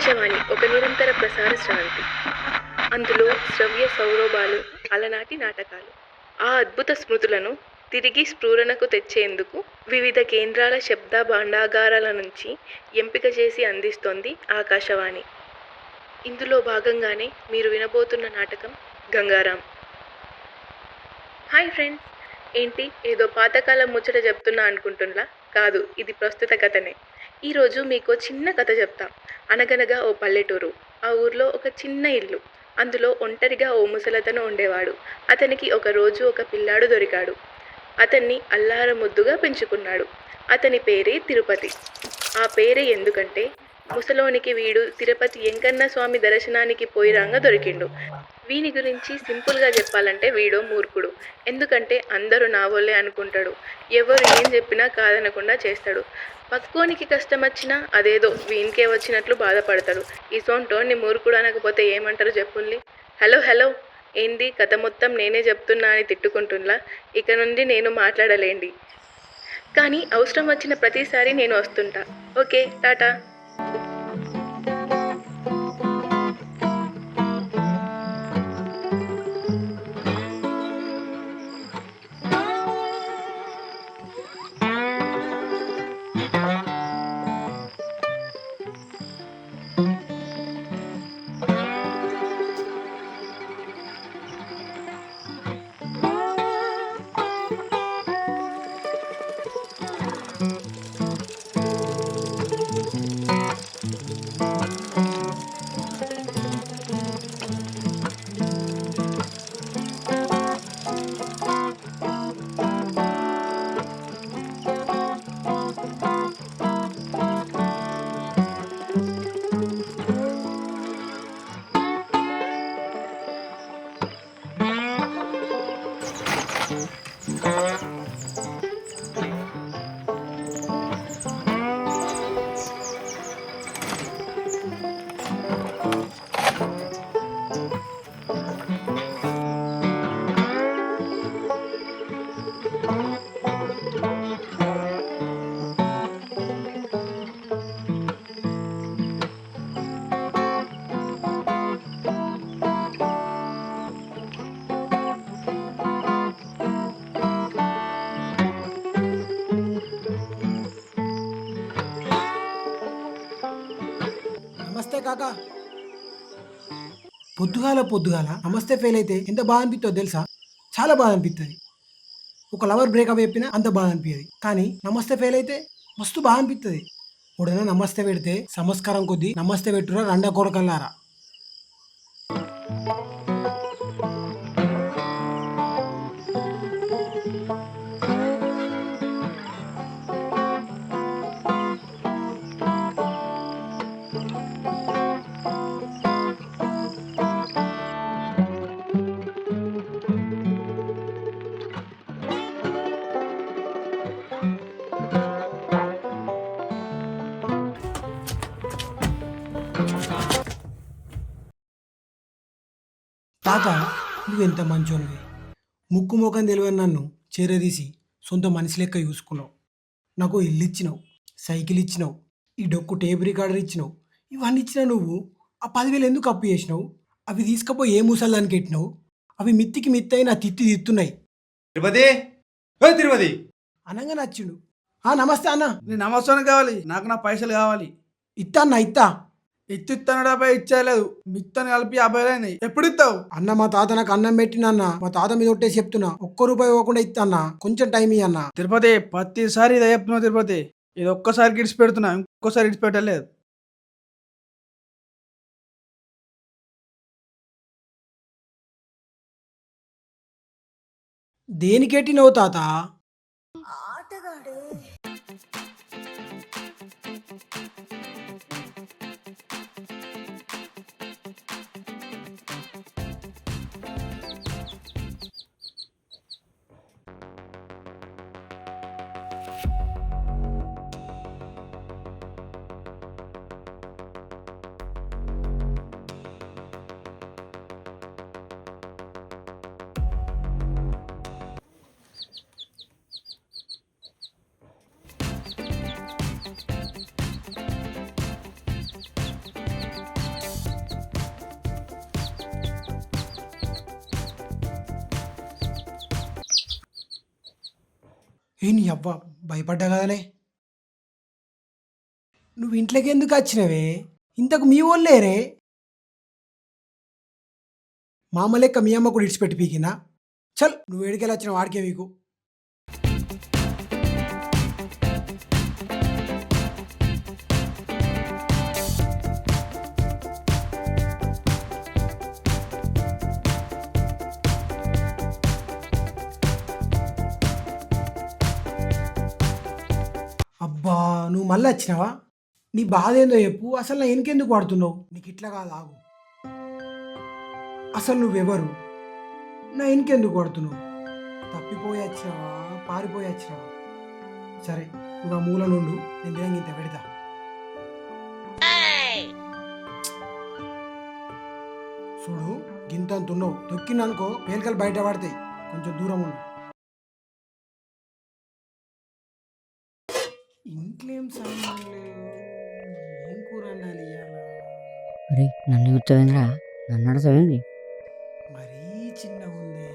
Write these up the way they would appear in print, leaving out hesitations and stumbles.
ఆకాశవాణి ఒక నిరంతర ప్రసార స్రవంతి. అందులో శ్రవ్య సౌరభాలు, అలనాటి నాటకాలు. ఆ అద్భుత స్మృతులను తిరిగి స్ఫురణకు తెచ్చేందుకు వివిధ కేంద్రాల శబ్ద భాండాగారాల నుంచి ఎంపిక చేసి అందిస్తోంది ఆకాశవాణి. ఇందులో భాగంగానే మీరు వినబోతున్న నాటకం గంగారాం. హాయ్ ఫ్రెండ్స్, ఏంటి ఏదో పాతకాలం ముచ్చట చెప్తున్నా అనుకుంటున్నా? కాదు, ఇది ప్రస్తుత కథనే. ఈరోజు మీకో చిన్న కథ చెప్తా. అనగనగా ఓ పల్లెటూరు. ఆ ఊర్లో ఒక చిన్న ఇల్లు. అందులో ఒంటరిగా ఓ ముసలతను ఉండేవాడు. అతనికి ఒకరోజు ఒక పిల్లాడు దొరికాడు. అతన్ని అల్లార ముద్దుగా పెంచుకున్నాడు. అతని పేరే తిరుపతి. ఆ పేరే ఎందుకంటే ముసలోనికి వీడు తిరుపతి వెంకన్న స్వామి దర్శనానికి పోయిరాంగ దొరికిండు. వీని గురించి సింపుల్గా చెప్పాలంటే వీడో మూర్ఖుడు. ఎందుకంటే అందరూ నా వల్లే అనుకుంటాడు. ఎవరు ఏం చెప్పినా కాదనకుండా చేస్తాడు. పక్కోనికి కష్టం వచ్చినా అదేదో వీనికే వచ్చినట్లు బాధపడతాడు. ఈ సొంటోని మూర్ఖుడు అనకపోతే ఏమంటారు చెప్పుల్ని? హలో హలో, ఏంది కథ మొత్తం నేనే చెప్తున్నా అని తిట్టుకుంటున్నా? ఇక నుండి నేను మాట్లాడలేండి, కానీ అవసరం వచ్చిన ప్రతిసారి నేను వస్తుంటా. ఓకే, టాటా. నమస్తే కాకా. పొద్దుగాల నమస్తే ఫెయిల్ అయితే ఎంత బాధ అనిపిస్తుందో తెలుసా? చాలా బాధ అనిపిస్తుంది. ఒక లవర్ బ్రేకప్ చెప్పినా అంత బాధ అనిపించదు, కానీ నమస్తే ఫెయిల్ అయితే మస్తు బాధ అనిపిస్తుంది. ఎప్పుడైనా నమస్తే పెడితే సంస్కారం కొద్దీ నమస్తే పెట్టురా రండ కొడకల్లారా. తాత, నువ్వెంత మంచోనివి. ముక్కు ముఖం తెలియని నన్ను చేరదీసి సొంత మనిషి లెక్క చూసుకున్నావు. నాకు ఇల్లు ఇచ్చినావు, సైకిల్ ఇచ్చినావు, ఈ డొక్కు టేప్ రికార్డర్ ఇచ్చినావు. ఇవన్నీ ఇచ్చిన నువ్వు ఆ 10,000 ఎందుకు అప్పు చేసినావు? అవి తీసుకపోయి ఏ ముసల్దానికి ఎట్టినావు? అవి మిత్తికి మిత్తయి నా తిత్తి తిత్తున్నాయి. తిరుపతి, తిరుపతి అనంగా నచ్చిండు. నమస్తే అన్న. నేను నమస్కారం కావాలి, నాకు నా పైసలు కావాలి. ఇత్తా అన్న, ఇత్తా. ఇస్తాను డబ్బా ఇచ్చేయలేదు, మిత్తని కలిపి 50,000 అయినాయి. ఎప్పుడు ఇస్తావు? అన్న, మా తాత నాకు అన్నం పెట్టినన్న, మా తాత మీద ఒట్టేసి చెప్తున్నా, ఒక్క రూపాయి ఇవ్వకుండా ఇత్తా అన్న. కొంచెం టైం ఇయ్యి అన్న. తిరుపతి, ప్రతిసారి ఇదే చెప్తున్నావు తిరుపతి. ఇది ఒక్కసారి ఇడిచి పెడుతున్నా, ఇంకోసారి ఇడిచి పెట్టలేదు. దేనికెట్టినవు తాత? ఏ నీ అవ్వ భయపడ్డా కదలే. నువ్వు ఇంట్లోకి ఎందుకు వచ్చినవే? ఇంతకు మీ వాళ్ళేరే? మా అమ్మ లెక్క మీ అమ్మ కూడా ఇడిచిపెట్టి పీకినా? చల్ నువ్వు ఏడికెళ్ళి వచ్చిన వాడికే మీకు. అబ్బా నువ్వు మళ్ళీ వచ్చినావా? నీ బాధ ఏందో చెప్పు. అసలు నా వెనకెందుకు వాడుతున్నావు? నీకు ఇట్లా కాదు, ఆగు. అసలు నువ్వెవరు? నా వెనకెందుకు వాడుతున్నావు? తప్పిపోయి వచ్చినావా, పారిపోయి వచ్చినావా? సరే నువ్వు ఆ మూల నుండు, నేను దినంగా ఇంత పెడతా. చూడు గింత అంత ఉన్నావు, తొక్కిననుకో పేలికలు బయట పడతాయి. కొంచెం దూరం ఉండు. ఇంట్లో ఏం సామాన్లు లేవు. ఏం కూర వండాలి ఇవాళ? అరే నన్ను గుర్తుపోయిందిరా, నన్ను అడతావేంది? మరీ చిన్నగా ఉంది.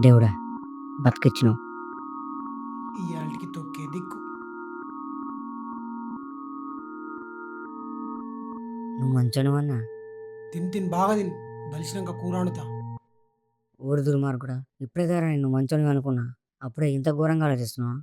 దేవుడా బతికిచ్చినావు. ఇవాళకి తొక్కే దిక్కు. నువ్వు మంచోనివన్నా. తిని తిని బాగా తిని, బలిసినాక కూర వండుతా. ఊరు దుర్మార్గుడా, ఇప్పుడే కదా నేను మంచోనివి అనుకున్నా, అప్పుడే ఇంత ఘోరంగా ఆలోచిస్తున్నావా?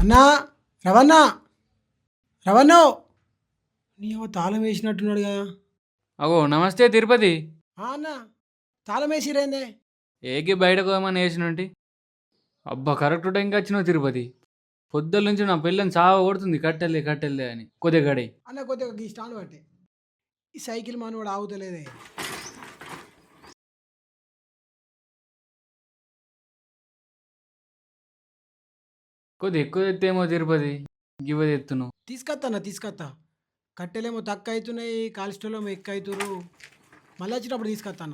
అన్నా రవణ, రవణ నీ అవ్వ తాళం వేసినట్టున్నాడు కదా. అగో నమస్తే తిరుపతి. అన్న తాళం వేసిరేందే? ఏకి బయటకు ఏమన్నా వేసినంటి? అబ్బా కరెక్ట్ టైంకి వచ్చినావు తిరుపతి. పొద్దుల నుంచి నా పిల్లని చావ కొడుతుంది, కట్టెలే అని కొద్దిగా గడి. అన్న కొద్దిగా ఈ స్టాండ్ పట్టే. ఈ సైకిల్ మనవాడు ఆగుతలేదే. కొద్ది ఎక్కువ ఎత్తేమో తిరుపతి, గివ్వది ఎత్తును. తీసుకొస్తా. కట్టెలేమో తక్కువ అవుతున్నాయి, కాల్స్టోల్ ఏమో ఎక్కువ అవుతురు. మళ్ళీ వచ్చినప్పుడు తీసుకొస్తా.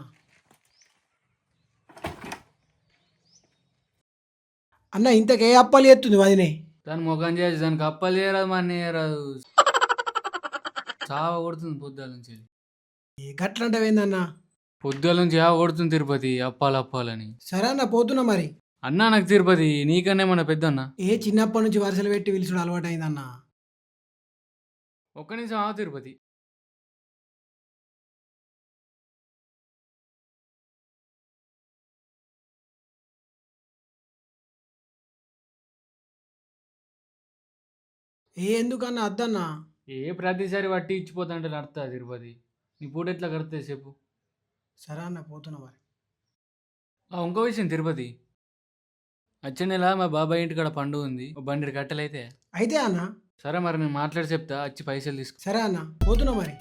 అన్న ఇంతకే అప్పాలు ఎత్తుంది వదినే. దాన్ని ముఖం చేసి దానికి అప్పలు చేయరాదు, మన చేయరాదు, చావ కొడుతుంది పొద్దుల నుంచి. గట్లంటవేందన్నా? పొద్దుల నుంచి చావ కొడుతుంది తిరుపతి, అప్పాలని. సరే అన్న పోతున్నా మరి. అన్నా నాకు తిరుపతి నీకన్నా మన పెద్దన్న. చిన్నప్పటి నుంచి వరుసలు పెట్టి పిలుచుడు అలవాటు అయిందన్న. ఒక్క నిమిషం ఆగు తిరుపతి. ఎందుకన్నా అద్దన్నా? ప్రతిసారి వట్టి ఇచ్చిపోతా అంటే నడుతా తిరుపతి, నీ పూట ఎట్లా కడితే చెప్పు. సరే అన్న పోతున్నా మరి. ఇంకో విషయం తిరుపతి, వచ్చే నెల మా బాబాయ్ ఇంటికాడ పండుగ ఉంది, ఓ బండి కట్టెలైతే. అయితే అన్న సరే మరి నేను మాట్లాడి చెప్తా, వచ్చి పైసలు తీసుకో. సరే అన్న పోతున్నా మరి.